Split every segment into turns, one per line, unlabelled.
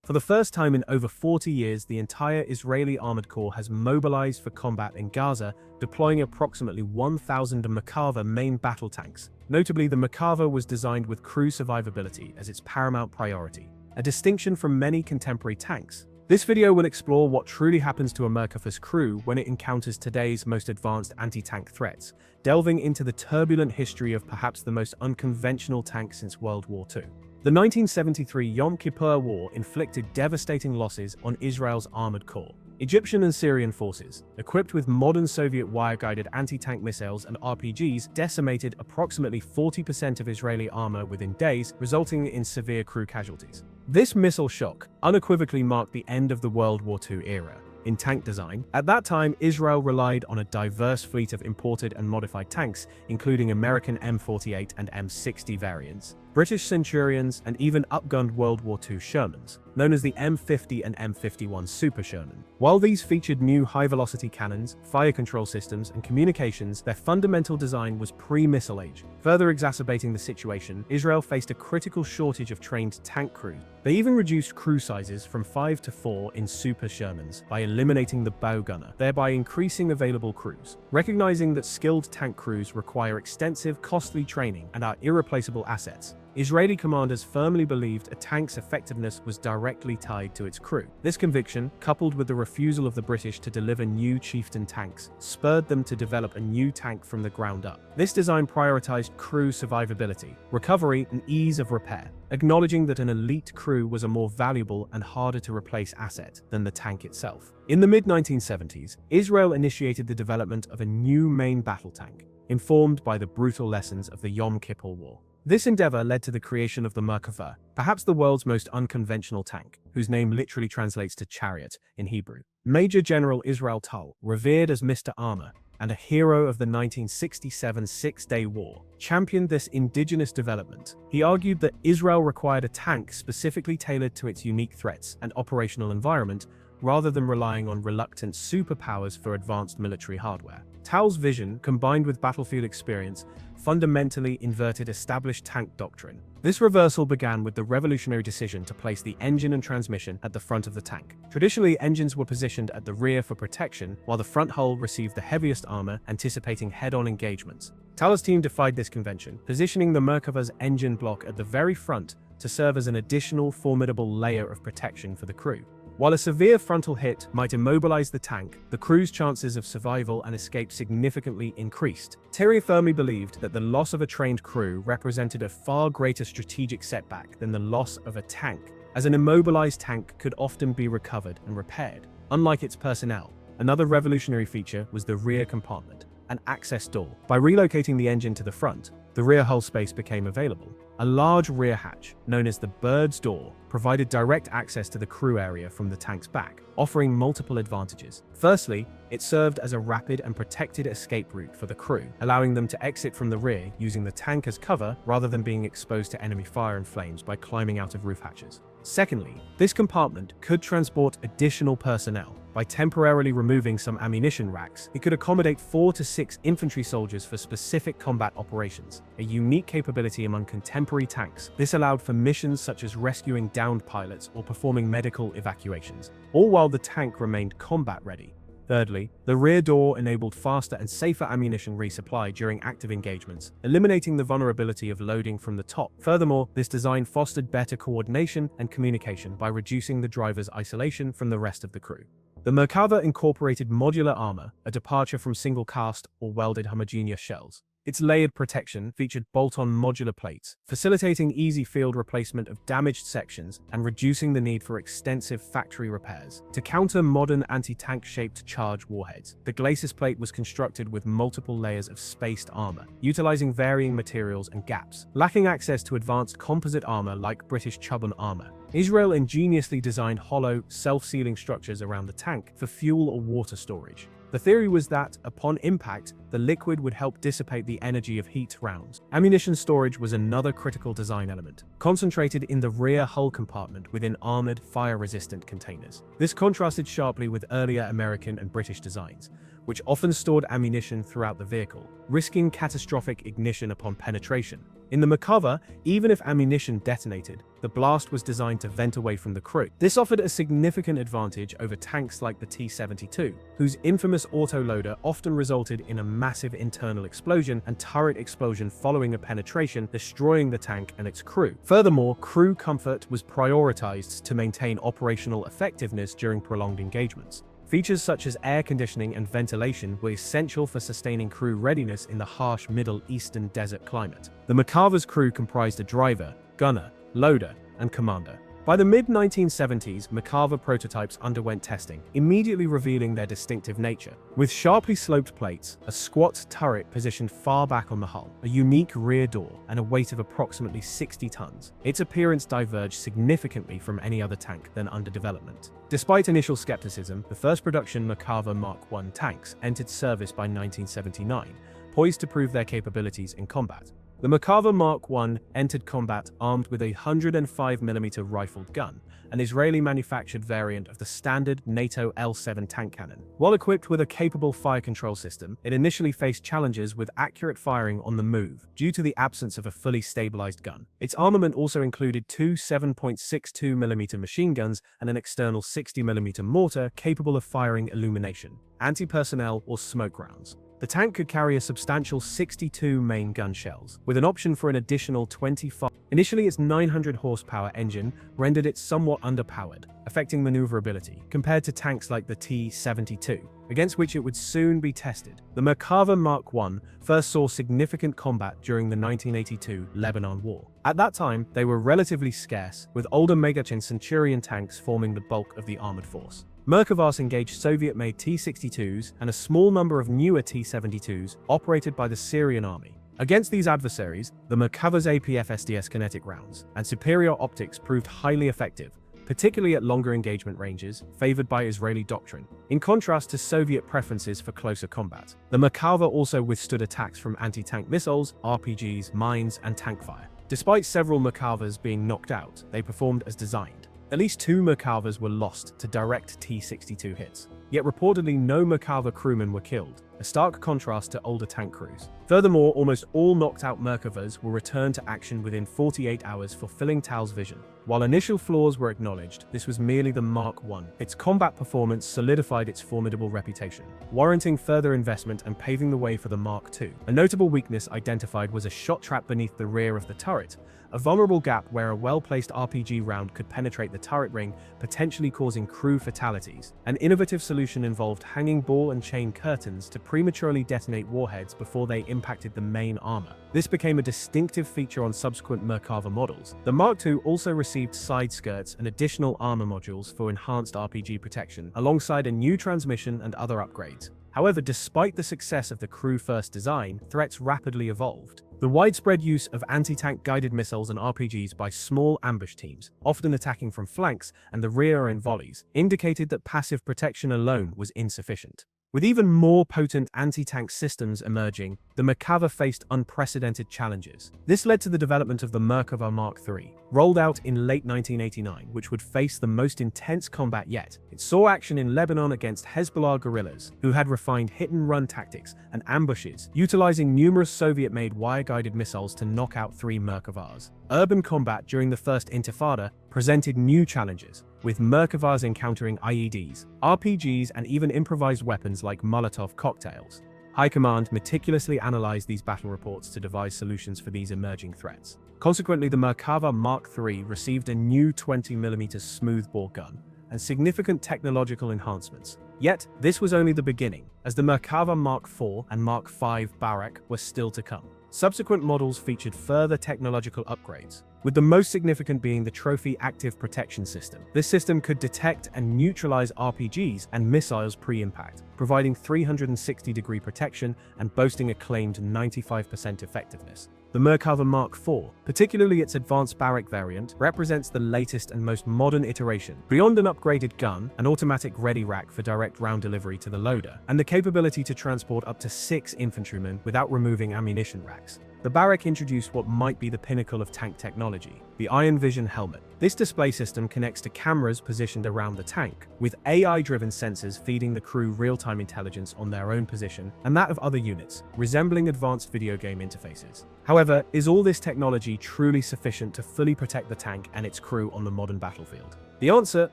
For the first time in over 40 years, the entire Israeli Armored Corps has mobilized for combat in Gaza, deploying approximately 1,000 Merkava main battle tanks. Notably, the Merkava was designed with crew survivability as its paramount priority, a distinction from many contemporary tanks. This video will explore what truly happens to a Merkava's crew when it encounters today's most advanced anti-tank threats, delving into the turbulent history of perhaps the most unconventional tank since World War II. The 1973 Yom Kippur War inflicted devastating losses on Israel's armored corps. Egyptian and Syrian forces, equipped with modern Soviet wire-guided anti-tank missiles and RPGs, decimated approximately 40% of Israeli armor within days, resulting in severe crew casualties. This missile shock unequivocally marked the end of the World War II era. In tank design, at that time, Israel relied on a diverse fleet of imported and modified tanks, including American M48 and M60 variants, British Centurions, and even upgunned World War II Shermans, known as the M50 and M51 Super Sherman. While these featured new high-velocity cannons, fire control systems, and communications, their fundamental design was pre-missile age. Further exacerbating the situation, Israel faced a critical shortage of trained tank crews. They even reduced crew sizes from 5 to 4 in Super Shermans by eliminating the bow gunner, thereby increasing available crews. Recognizing that skilled tank crews require extensive, costly training and are irreplaceable assets, Israeli commanders firmly believed a tank's effectiveness was directly tied to its crew. This conviction, coupled with the refusal of the British to deliver new Chieftain tanks, spurred them to develop a new tank from the ground up. This design prioritized crew survivability, recovery, and ease of repair, acknowledging that an elite crew was a more valuable and harder to replace asset than the tank itself. In the mid-1970s, Israel initiated the development of a new main battle tank, informed by the brutal lessons of the Yom Kippur War. This endeavor led to the creation of the Merkava, perhaps the world's most unconventional tank, whose name literally translates to chariot in Hebrew. Major General Israel Tal, revered as Mr. Armor and a hero of the 1967 Six-Day War, championed this indigenous development. He argued that Israel required a tank specifically tailored to its unique threats and operational environment, rather than relying on reluctant superpowers for advanced military hardware. Tal's vision, combined with battlefield experience, fundamentally inverted established tank doctrine. This reversal began with the revolutionary decision to place the engine and transmission at the front of the tank. Traditionally, engines were positioned at the rear for protection, while the front hull received the heaviest armor, anticipating head-on engagements. Tal's team defied this convention, positioning the Merkava's engine block at the very front to serve as an additional formidable layer of protection for the crew. While a severe frontal hit might immobilize the tank, the crew's chances of survival and escape significantly increased. Terry firmly believed that the loss of a trained crew represented a far greater strategic setback than the loss of a tank, as an immobilized tank could often be recovered and repaired. Unlike its personnel, another revolutionary feature was the rear compartment, an access door. By relocating the engine to the front, the rear hull space became available. A large rear hatch, known as the bird's door, provided direct access to the crew area from the tank's back, offering multiple advantages. Firstly, it served as a rapid and protected escape route for the crew, allowing them to exit from the rear using the tank as cover rather than being exposed to enemy fire and flames by climbing out of roof hatches. Secondly, this compartment could transport additional personnel. By temporarily removing some ammunition racks, it could accommodate 4 to 6 infantry soldiers for specific combat operations, a unique capability among contemporary tanks. This allowed for missions such as rescuing downed pilots or performing medical evacuations, all while the tank remained combat-ready. Thirdly, the rear door enabled faster and safer ammunition resupply during active engagements, eliminating the vulnerability of loading from the top. Furthermore, this design fostered better coordination and communication by reducing the driver's isolation from the rest of the crew. The Merkava incorporated modular armor, a departure from single-cast or welded homogeneous shells. Its layered protection featured bolt-on modular plates, facilitating easy field replacement of damaged sections and reducing the need for extensive factory repairs. To counter modern anti-tank-shaped charge warheads, the glacis plate was constructed with multiple layers of spaced armor, utilizing varying materials and gaps. Lacking access to advanced composite armor like British Chuban armor, Israel ingeniously designed hollow, self-sealing structures around the tank for fuel or water storage. The theory was that, upon impact, the liquid would help dissipate the energy of heat rounds. Ammunition storage was another critical design element, concentrated in the rear hull compartment within armored, fire-resistant containers. This contrasted sharply with earlier American and British designs, which often stored ammunition throughout the vehicle, risking catastrophic ignition upon penetration. In the Merkava, even if ammunition detonated, the blast was designed to vent away from the crew. This offered a significant advantage over tanks like the T-72, whose infamous autoloader often resulted in a massive internal explosion and turret explosion following a penetration, destroying the tank and its crew. Furthermore, crew comfort was prioritized to maintain operational effectiveness during prolonged engagements. Features such as air conditioning and ventilation were essential for sustaining crew readiness in the harsh Middle Eastern desert climate. The Merkava's crew comprised a driver, gunner, loader, and commander. By the mid-1970s, Merkava prototypes underwent testing, immediately revealing their distinctive nature. With sharply sloped plates, a squat turret positioned far back on the hull, a unique rear door, and a weight of approximately 60 tons, its appearance diverged significantly from any other tank then under development. Despite initial skepticism, the first production Merkava Mark I tanks entered service by 1979, poised to prove their capabilities in combat. The Merkava Mark I entered combat armed with a 105mm rifled gun, an Israeli-manufactured variant of the standard NATO L7 tank cannon. While equipped with a capable fire control system, it initially faced challenges with accurate firing on the move, due to the absence of a fully stabilized gun. Its armament also included two 7.62mm machine guns and an external 60mm mortar capable of firing illumination, anti-personnel, or smoke rounds. The tank could carry a substantial 62 main gun shells, with an option for an additional 25. Initially, its 900 horsepower engine rendered it somewhat underpowered, affecting maneuverability, compared to tanks like the T-72, against which it would soon be tested. The Merkava Mark I first saw significant combat during the 1982 Lebanon War. At that time, they were relatively scarce, with older Megachin Centurion tanks forming the bulk of the armored force. Merkavas engaged Soviet-made T-62s and a small number of newer T-72s operated by the Syrian army. Against these adversaries, the Merkava's APF-SDS kinetic rounds and superior optics proved highly effective, particularly at longer engagement ranges, favored by Israeli doctrine, in contrast to Soviet preferences for closer combat. The Merkava also withstood attacks from anti-tank missiles, RPGs, mines, and tank fire. Despite several Merkavas being knocked out, they performed as designed. At least two Merkavas were lost to direct T-62 hits, yet reportedly no Merkava crewmen were killed, a stark contrast to older tank crews. Furthermore, almost all knocked-out Merkavas were returned to action within 48 hours, fulfilling Tao's vision. While initial flaws were acknowledged, this was merely the Mark I. Its combat performance solidified its formidable reputation, warranting further investment and paving the way for the Mark II. A notable weakness identified was a shot trap beneath the rear of the turret, a vulnerable gap where a well-placed RPG round could penetrate the turret ring, potentially causing crew fatalities. An innovative solution involved hanging ball and chain curtains to prematurely detonate warheads before they impacted the main armor. This became a distinctive feature on subsequent Merkava models. The Mark II also received side skirts and additional armor modules for enhanced RPG protection, alongside a new transmission and other upgrades. However, despite the success of the crew-first design, threats rapidly evolved. The widespread use of anti-tank guided missiles and RPGs by small ambush teams, often attacking from flanks and the rear in volleys, indicated that passive protection alone was insufficient. With even more potent anti-tank systems emerging, the Merkava faced unprecedented challenges. This led to the development of the Merkava Mark III, rolled out in late 1989, which would face the most intense combat yet. It saw action in Lebanon against Hezbollah guerrillas, who had refined hit-and-run tactics and ambushes, utilizing numerous Soviet-made wire-guided missiles to knock out three Merkavas. Urban combat during the First Intifada presented new challenges, with Merkavas encountering IEDs, RPGs, and even improvised weapons like Molotov cocktails. High Command meticulously analyzed these battle reports to devise solutions for these emerging threats. Consequently, the Merkava Mark III received a new 20mm smoothbore gun and significant technological enhancements. Yet, this was only the beginning, as the Merkava Mark IV and Mark V Barak were still to come. Subsequent models featured further technological upgrades, with the most significant being the Trophy Active Protection System. This system could detect and neutralize RPGs and missiles pre-impact, providing 360-degree protection and boasting a claimed 95% effectiveness. The Merkava Mark IV, particularly its advanced Barak variant, represents the latest and most modern iteration. Beyond an upgraded gun, an automatic ready rack for direct round delivery to the loader, and the capability to transport up to 6 infantrymen without removing ammunition racks. the Barak introduced what might be the pinnacle of tank technology, the Iron Vision helmet. This display system connects to cameras positioned around the tank, with AI-driven sensors feeding the crew real-time intelligence on their own position and that of other units, resembling advanced video game interfaces. However, is all this technology truly sufficient to fully protect the tank and its crew on the modern battlefield? The answer,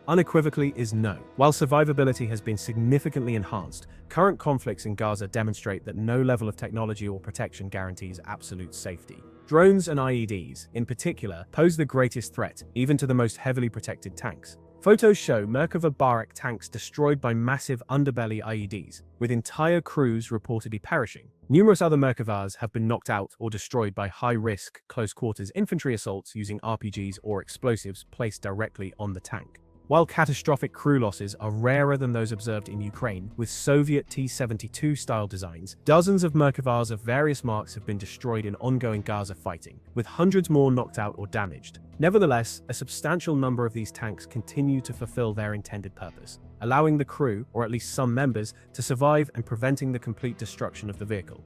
unequivocally, is no. While survivability has been significantly enhanced, current conflicts in Gaza demonstrate that no level of technology or protection guarantees absolute safety. Drones and IEDs, in particular, pose the greatest threat, even to the most heavily protected tanks. Photos show Merkava Barak tanks destroyed by massive underbelly IEDs, with entire crews reportedly perishing. Numerous other Merkavas have been knocked out or destroyed by high-risk, close-quarters infantry assaults using RPGs or explosives placed directly on the tank. While catastrophic crew losses are rarer than those observed in Ukraine with Soviet T-72-style designs, dozens of Merkavas of various marks have been destroyed in ongoing Gaza fighting, with hundreds more knocked out or damaged. Nevertheless, a substantial number of these tanks continue to fulfill their intended purpose, allowing the crew, or at least some members, to survive and preventing the complete destruction of the vehicle.